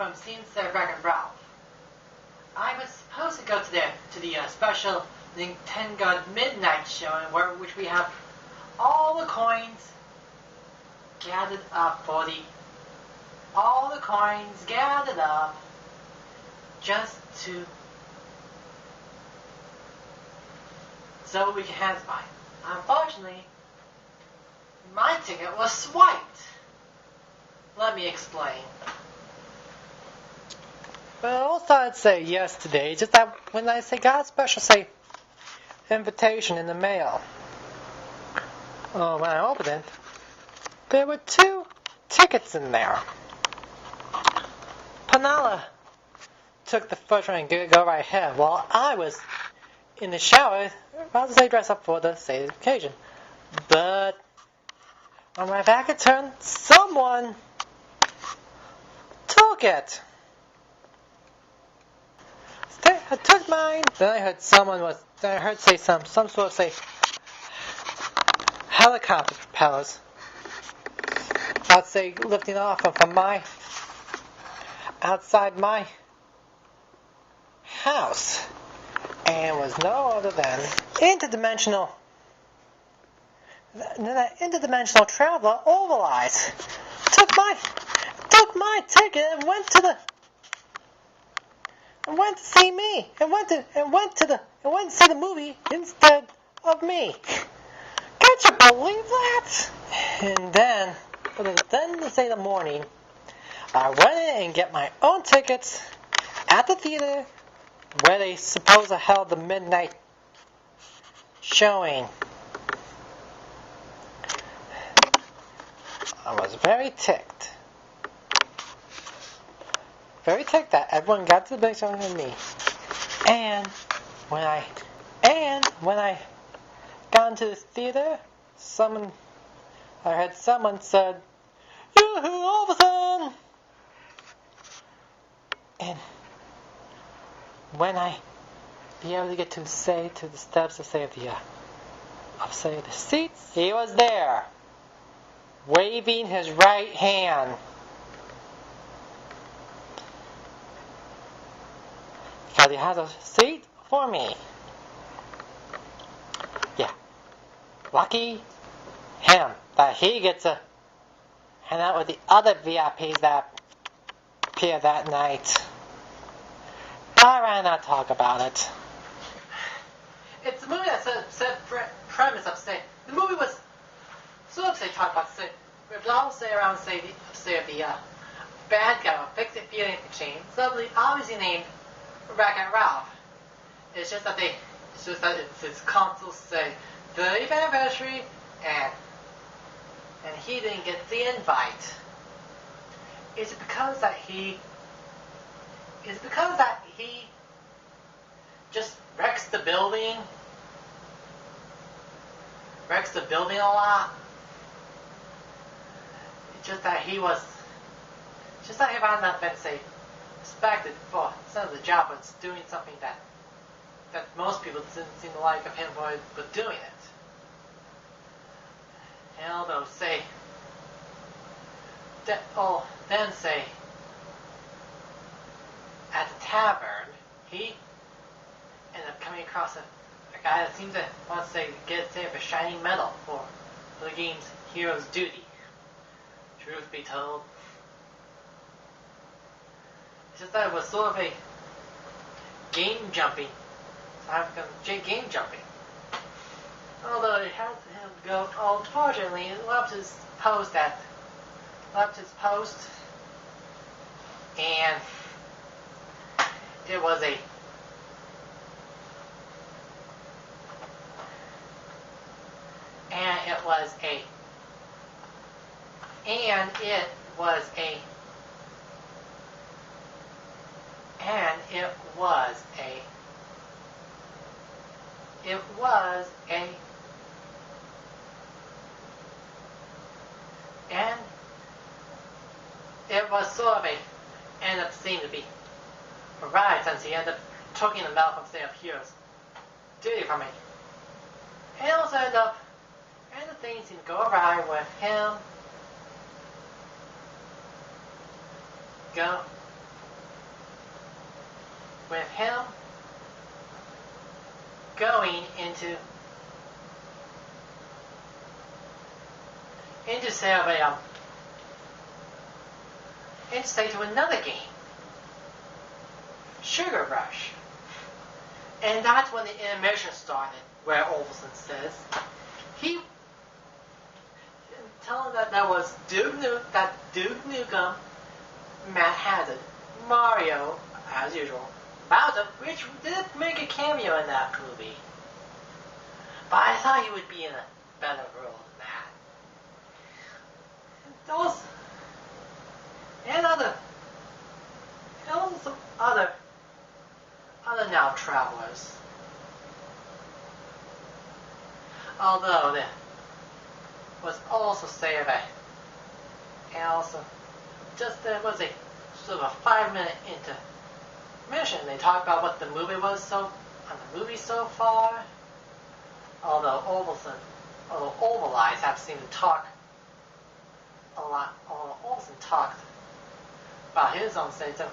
from Scene Sir Wreck-It Ralph. I was supposed to go to the special Nintendo Midnight Show, which we have all the coins gathered up just to so we can hand it by. Unfortunately, my ticket was swiped. Let me explain. Well, also I'd say yes today, just that when I got a special, invitation in the mail. Oh, when I opened it, there were 2 tickets in there. Panala took the first one and go right ahead, while I was in the shower, about to dress up for the occasion. But on my back turned, someone took it. I took mine. Then I heard some sort of helicopter propellers. I'd say lifting off from outside my house, and was no other than interdimensional traveler Overlies. Took my ticket and went to see me, and went to see the movie instead of me. Can't you believe that? And then the morning, I went in and get my own tickets at the theater where they supposed to held the midnight showing. I was very ticked. Very ticked that everyone got to the big showing with me. And when I got into the theater, I heard someone said, "Yoo-hoo, Alverson!" And when I be able to get to the steps of the seats, he was there, waving his right hand. Because he has a seat for me. Yeah. Lucky him that he gets to hang out with the other VIPs that appeared that night. But I'd rather not talk about it. It's a movie that said premise of the movie was sort of talk about but also around the bad guy with fixed feeling machine, obviously named Wreck-It Ralph. It's just that it's his console's 30th anniversary, and he didn't get the invite. Is it because that he just wrecks the building a lot? It's just that he had not been respected for some of the job, but doing something that most people didn't seem to like of him for doing it. And although at the tavern, he ended up coming across a guy that seemed to want to get a shining medal for the game's hero's duty. Truth be told, it's just that it was sort of a game jumping. Although it had him go, unfortunately, it left his post, and it was a sort of ended up seeming to be a ride, since he ended up taking the medal from of heroes duty from me. And also and the things seemed to go awry with him with him going into say to another game, Sugar Rush. And that's when the intermission started, where Olsen says he telling that was Duke Nukem, Matt Hazard, Mario, as usual, Bowser, which did make a cameo in that movie. But I thought he would be in a better role than that. Some other now travelers. Although there was also there was a sort of a 5-minute intermission. They talked about what the movie was so far. Although Overlies have seemed to talk a lot. Olsen talked about his own statement,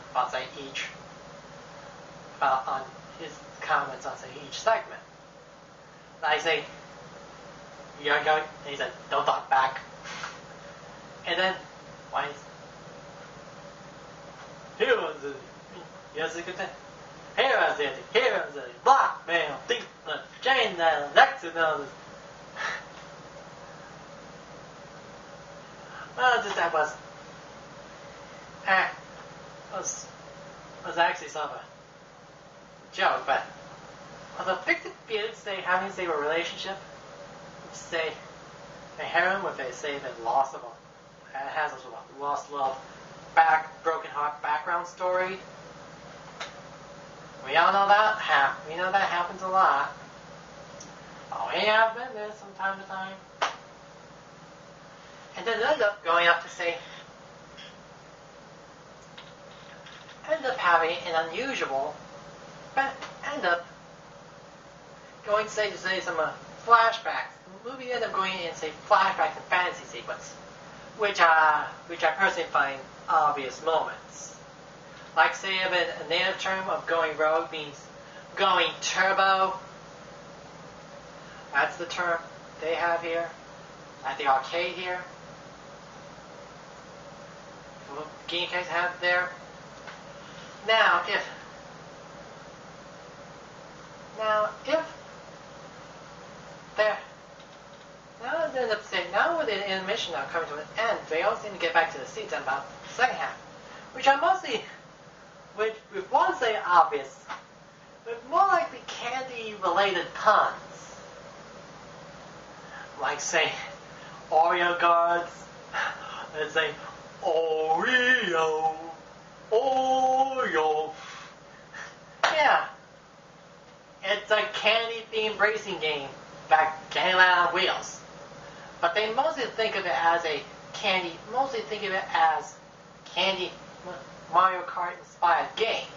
on his comments on each segment. Like say, you're going, and he said, don't talk back. And then, here's the good thing. Here's the blackmail, think, chain, accident. Well, that was actually sort of a joke, but the fictive beards having a relationship, say a heroine with the loss of has a sort of lost love, broken heart background story. We all know that happens a lot. Oh, we have been there from time to time. And then end up going up to end up having an unusual, but end up going to say some flashbacks. The movie ended up going in flashbacks and fantasy sequence, which I personally find obvious moments. Like a native term of going rogue means going turbo. That's the term they have here at the arcade here. Game case have there. Now if they end up saying now with the intermission now coming to an end, they all seem to get back to the seats in about the second half, which one say obvious, but more likely candy-related puns, like say Oreo guards, and say Oreo. Yeah. It's a candy-themed racing game back Candyland on wheels. But they mostly think of it as candy Mario Kart inspired game.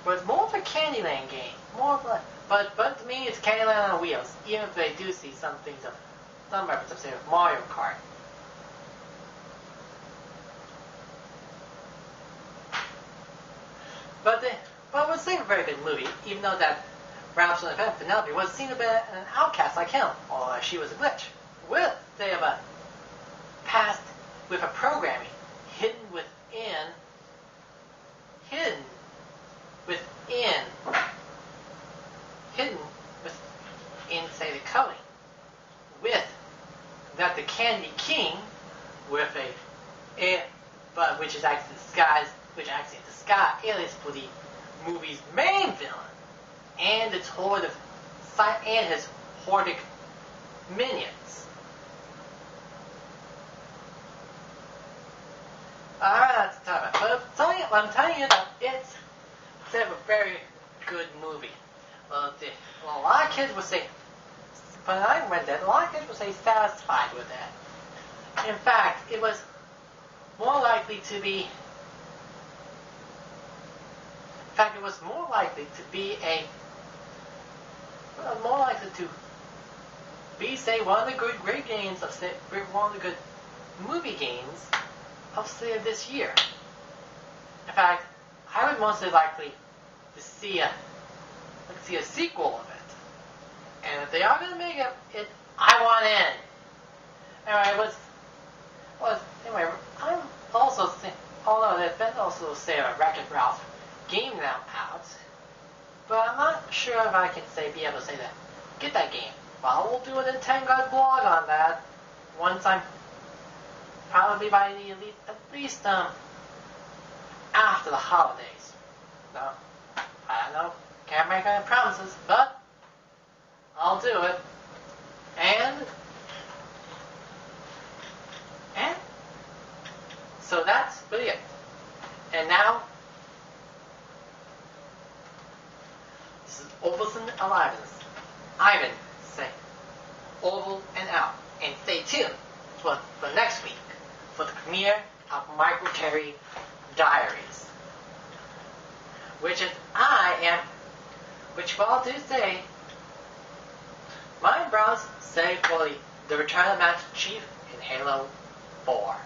But it's more of a Candyland game. But to me it's Candyland on wheels, even if they do see some reference of say Mario Kart. But it was still a very good movie, even though that Rhapsody of Penelope was seen to be an outcast like him, or she was a glitch. With a past with a programming hidden within say the coding, with that the Candy King with which is actually disguised, alias for the movie's main villain and his horde of minions. Alright, that's the time. But I'm telling you that it's a very good movie. A lot of kids would say, when I read that, a lot of kids would say satisfied with that. In fact, it was more likely to be say one of the great games of one of the good movie games of say this year. In fact, I would mostly likely to see a sequel of it. And if they are going to make it, I want in. Anyway, anyway, I'm also although there's been also say a Wreck-It Ralph game now out, but I'm not sure if I can be able to say that get that game. Well, we'll do a Nintendo blog on that once I'm probably by at least after the holidays. No, I don't know, can't make any promises, but I'll do it. And so that's really it. And now, this is Ovalson and Ivan say Oval and out. And stay tuned for next week for the premiere of Michael Terry Diaries. Which I'll do say, my brows say for the Return of the Master Chief in Halo 4.